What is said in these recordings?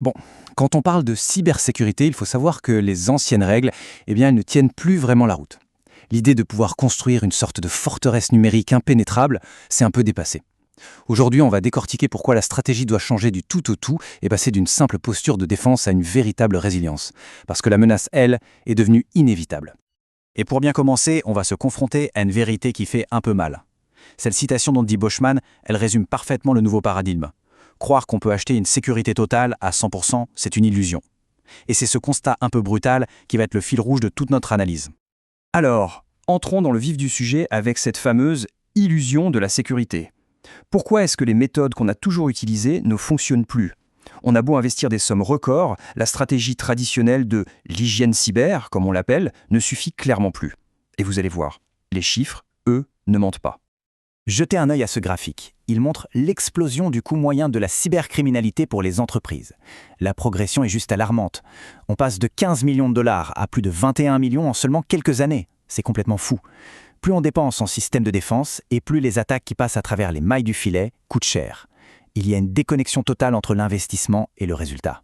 Bon, quand on parle de cybersécurité, il faut savoir que les anciennes règles, elles ne tiennent plus vraiment la route. L'idée de pouvoir construire une sorte de forteresse numérique impénétrable, c'est un peu dépassé. Aujourd'hui, on va décortiquer pourquoi la stratégie doit changer du tout au tout et passer d'une simple posture de défense à une véritable résilience. Parce que la menace, elle, est devenue inévitable. Et pour bien commencer, on va se confronter à une vérité qui fait un peu mal. Cette citation d'Andy Boschman, elle résume parfaitement le nouveau paradigme. Croire qu'on peut acheter une sécurité totale à 100%, c'est une illusion. Et c'est ce constat un peu brutal qui va être le fil rouge de toute notre analyse. Alors, entrons dans le vif du sujet avec cette fameuse illusion de la sécurité. Pourquoi est-ce que les méthodes qu'on a toujours utilisées ne fonctionnent plus ? On a beau investir des sommes records, la stratégie traditionnelle de l'hygiène cyber, comme on l'appelle, ne suffit clairement plus. Et vous allez voir, les chiffres, eux, ne mentent pas. Jetez un œil à ce graphique. Il montre l'explosion du coût moyen de la cybercriminalité pour les entreprises. La progression est juste alarmante. On passe de 15 millions de dollars à plus de 21 millions en seulement quelques années. C'est complètement fou. Plus on dépense en système de défense et plus les attaques qui passent à travers les mailles du filet coûtent cher. Il y a une déconnexion totale entre l'investissement et le résultat.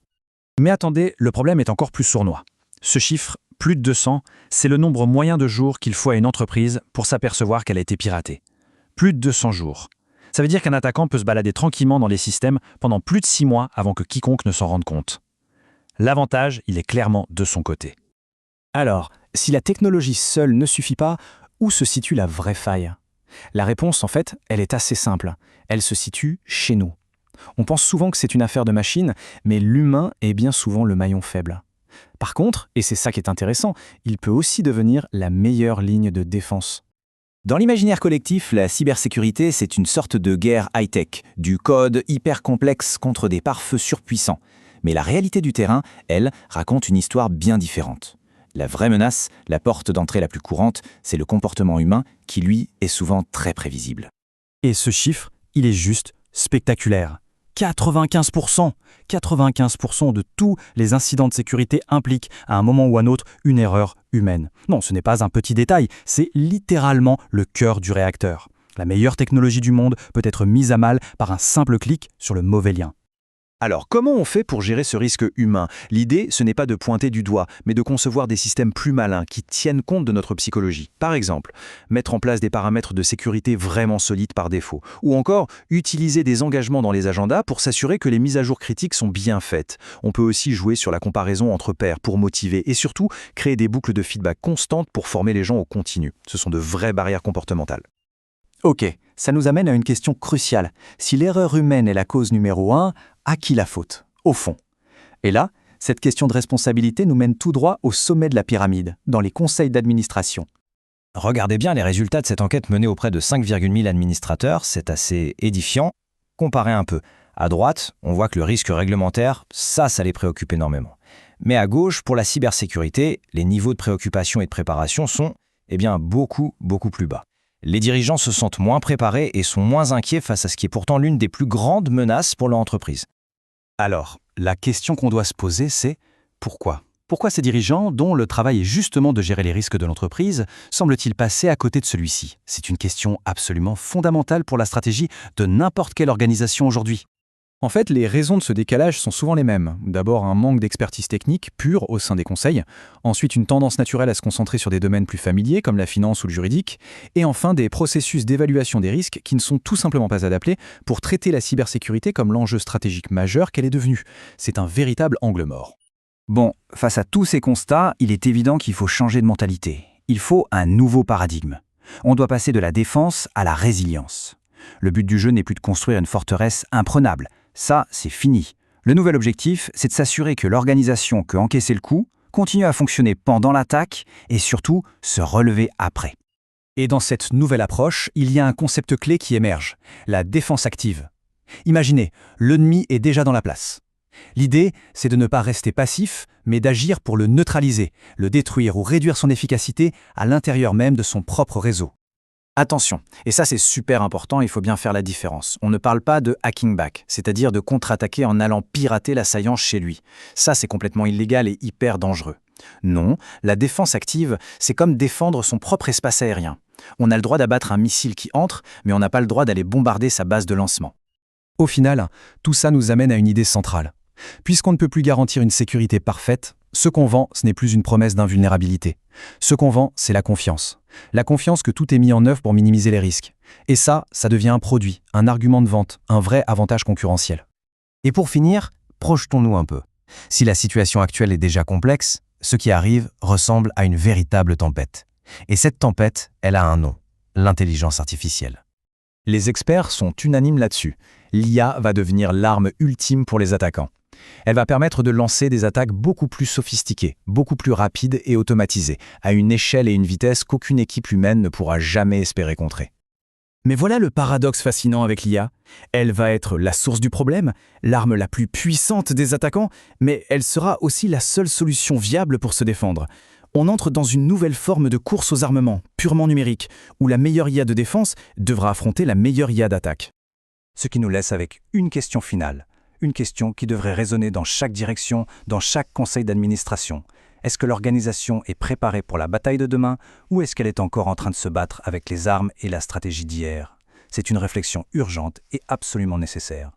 Mais attendez, le problème est encore plus sournois. Ce chiffre, plus de 200, c'est le nombre moyen de jours qu'il faut à une entreprise pour s'apercevoir qu'elle a été piratée. Plus de 200 jours. Ça veut dire qu'un attaquant peut se balader tranquillement dans les systèmes pendant plus de 6 mois avant que quiconque ne s'en rende compte. L'avantage, il est clairement de son côté. Alors, si la technologie seule ne suffit pas, où se situe la vraie faille ? La réponse, en fait, elle est assez simple. Elle se situe chez nous. On pense souvent que c'est une affaire de machine, mais l'humain est bien souvent le maillon faible. Par contre, et c'est ça qui est intéressant, il peut aussi devenir la meilleure ligne de défense. Dans l'imaginaire collectif, la cybersécurité, c'est une sorte de guerre high-tech, du code hyper complexe contre des pare-feux surpuissants. Mais la réalité du terrain, elle, raconte une histoire bien différente. La vraie menace, la porte d'entrée la plus courante, c'est le comportement humain qui, lui, est souvent très prévisible. Et ce chiffre, il est juste spectaculaire. 95%! 95% de tous les incidents de sécurité impliquent, à un moment ou à un autre, une erreur humaine. Non, ce n'est pas un petit détail, c'est littéralement le cœur du réacteur. La meilleure technologie du monde peut être mise à mal par un simple clic sur le mauvais lien. Alors, comment on fait pour gérer ce risque humain ? L'idée, ce n'est pas de pointer du doigt, mais de concevoir des systèmes plus malins qui tiennent compte de notre psychologie. Par exemple, mettre en place des paramètres de sécurité vraiment solides par défaut. Ou encore, utiliser des engagements dans les agendas pour s'assurer que les mises à jour critiques sont bien faites. On peut aussi jouer sur la comparaison entre pairs pour motiver et surtout créer des boucles de feedback constantes pour former les gens au continu. Ce sont de vraies barrières comportementales. Ok, ça nous amène à une question cruciale. Si l'erreur humaine est la cause numéro 1, à qui la faute, au fond ? Et là, cette question de responsabilité nous mène tout droit au sommet de la pyramide, dans les conseils d'administration. Regardez bien les résultats de cette enquête menée auprès de 5,000 administrateurs, c'est assez édifiant. Comparez un peu. À droite, on voit que le risque réglementaire, ça les préoccupe énormément. Mais à gauche, pour la cybersécurité, les niveaux de préoccupation et de préparation sont, beaucoup plus bas. Les dirigeants se sentent moins préparés et sont moins inquiets face à ce qui est pourtant l'une des plus grandes menaces pour leur entreprise. Alors, la question qu'on doit se poser, c'est pourquoi ? Pourquoi ces dirigeants, dont le travail est justement de gérer les risques de l'entreprise, semblent-ils passer à côté de celui-ci ? C'est une question absolument fondamentale pour la stratégie de n'importe quelle organisation aujourd'hui. En fait, les raisons de ce décalage sont souvent les mêmes. D'abord, un manque d'expertise technique pure au sein des conseils. Ensuite, une tendance naturelle à se concentrer sur des domaines plus familiers, comme la finance ou le juridique. Et enfin, des processus d'évaluation des risques qui ne sont tout simplement pas adaptés pour traiter la cybersécurité comme l'enjeu stratégique majeur qu'elle est devenue. C'est un véritable angle mort. Bon, face à tous ces constats, il est évident qu'il faut changer de mentalité. Il faut un nouveau paradigme. On doit passer de la défense à la résilience. Le but du jeu n'est plus de construire une forteresse imprenable. Ça, c'est fini. Le nouvel objectif, c'est de s'assurer que l'organisation qui a encaissé le coup continue à fonctionner pendant l'attaque et surtout se relever après. Et dans cette nouvelle approche, il y a un concept clé qui émerge, la défense active. Imaginez, l'ennemi est déjà dans la place. L'idée, c'est de ne pas rester passif, mais d'agir pour le neutraliser, le détruire ou réduire son efficacité à l'intérieur même de son propre réseau. Attention, et ça c'est super important, il faut bien faire la différence. On ne parle pas de hacking back, c'est-à-dire de contre-attaquer en allant pirater l'assaillant chez lui. Ça c'est complètement illégal et hyper dangereux. Non, la défense active, c'est comme défendre son propre espace aérien. On a le droit d'abattre un missile qui entre, mais on n'a pas le droit d'aller bombarder sa base de lancement. Au final, tout ça nous amène à une idée centrale. Puisqu'on ne peut plus garantir une sécurité parfaite, ce qu'on vend, ce n'est plus une promesse d'invulnérabilité. Ce qu'on vend, c'est la confiance. La confiance que tout est mis en œuvre pour minimiser les risques. Et ça devient un produit, un argument de vente, un vrai avantage concurrentiel. Et pour finir, projetons-nous un peu. Si la situation actuelle est déjà complexe, ce qui arrive ressemble à une véritable tempête. Et cette tempête, elle a un nom, l'intelligence artificielle. Les experts sont unanimes là-dessus. L'IA va devenir l'arme ultime pour les attaquants. Elle va permettre de lancer des attaques beaucoup plus sophistiquées, beaucoup plus rapides et automatisées, à une échelle et une vitesse qu'aucune équipe humaine ne pourra jamais espérer contrer. Mais voilà le paradoxe fascinant avec l'IA. Elle va être la source du problème, l'arme la plus puissante des attaquants, mais elle sera aussi la seule solution viable pour se défendre. On entre dans une nouvelle forme de course aux armements, purement numérique, où la meilleure IA de défense devra affronter la meilleure IA d'attaque. Ce qui nous laisse avec une question finale. Une question qui devrait résonner dans chaque direction, dans chaque conseil d'administration. Est-ce que l'organisation est préparée pour la bataille de demain ou est-ce qu'elle est encore en train de se battre avec les armes et la stratégie d'hier ? C'est une réflexion urgente et absolument nécessaire.